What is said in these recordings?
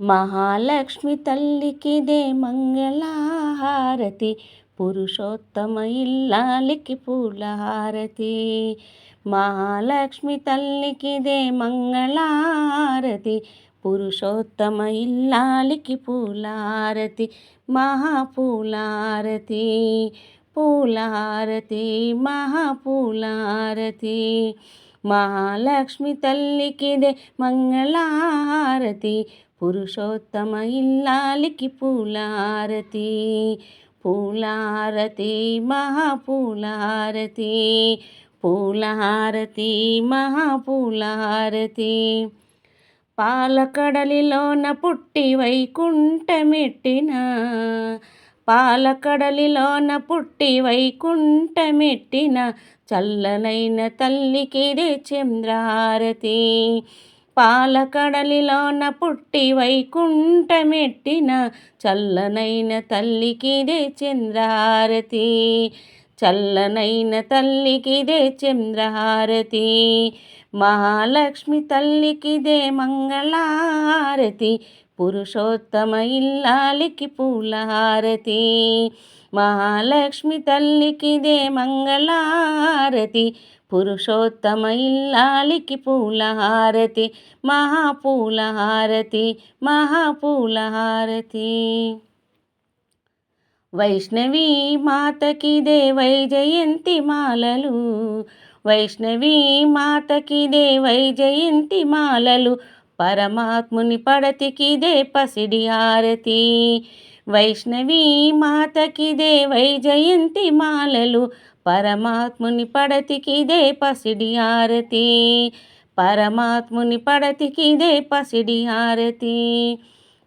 మహాలక్ష్మి తల్లికిదే మంగళహారతి, పురుషోత్తమ ఇల్లాలికి పూలహారతి. మహాలక్ష్మి తల్లికిదే మంగళహారతి, పురుషోత్తమ ఇల్లాలికి పూలహారతి. మహాపూలహారతి, పూలహారతి, మహాపూలహారతి. మహాలక్ష్మి తల్లికిదే మంగళహారతి, పురుషోత్తమ ఇల్లాలికి పూలహారతి. పూలహారతి, మహాపూలహారతి, పూలహారతి, మహాపూలహారతి. పాలకడలిలోన పుట్టి వైకుంఠమెట్టిన, పాలకడలిలోన పుట్టి వైకుంఠమెట్టిన చల్లనైన తల్లికిదే చంద్రహారతి. పాలకడలిలోన పుట్టి వైకుంఠమెట్టిన చల్లనైన తల్లికిదే చంద్రహారతి. చల్లనైన తల్లికిదే చంద్రహారతి. మహాలక్ష్మి తల్లికిదే మంగళహారతి, పురుషోత్తమ ఇల్లాలికి పూలహారతి. మహాలక్ష్మి తల్లికిదే మంగళహారతి, పురుషోత్తమ ఇల్లాలికి పూలహారతి. మహాపూలహారతి, మహాపూలహారతి. వైష్ణవీ మాతకిదే వైజయంతి మాలలు, వైష్ణవీ మాతకిదే వైజయంతి మాలలు, పరమాత్ముని పడతికిదే పసిడి హారతి. వైష్ణవీ మాతకిదే వైజయంతి మాలలు, పరమాత్ముని పడతికిదే పసిడి హారతి. పరమాత్ముని పడతికిదే పసిడి హారతి.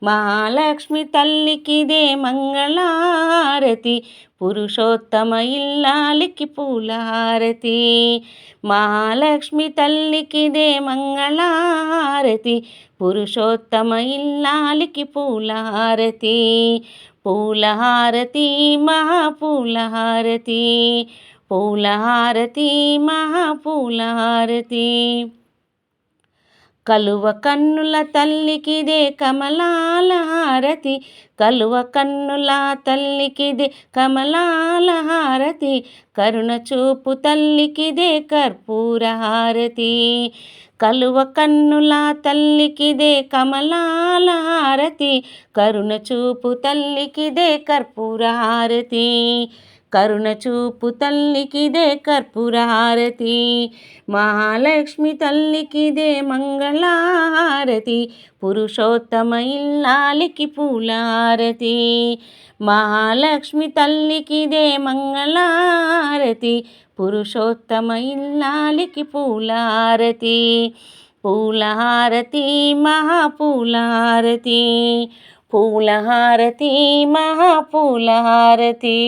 మహాలక్ష్మి తల్లికిదే మంగళహారతి, పురుషోత్తమ ఇల్లాలికి పూలహారతి. మహాలక్ష్మి తల్లికిదే మంగళహారతి, పురుషోత్తమ ఇల్లాలికి పూలహారతి. పూలహారతి, మహాపూలహారతి, పూలహారతి, మహాపూలహారతి. కలువ కన్నుల తల్లికిదే కమలాల హారతి, కలువ కన్నుల తల్లికిదే కమలాల హారతి, కరుణ చూపు తల్లికిదే కర్పూర హారతి. కలువ కన్నుల తల్లికిదే కమలాల హారతి, కరుణ చూపు తల్లికిదే కర్పూర హారతి. కరుణ చూపు తల్లికిదే కర్పూర హారతి. మహాలక్ష్మి తల్లికిదే మంగళహారతి, పురుషోత్తమ ఇల్లాలికి పూలహారతి. మహాలక్ష్మి తల్లికిదే మంగళహారతి, పురుషోత్తమ ఇల్లాలికి పూలహారతి. పూలహారతి, మహాపూలహారతి, పూలహారతి, మహాపూలహారతి.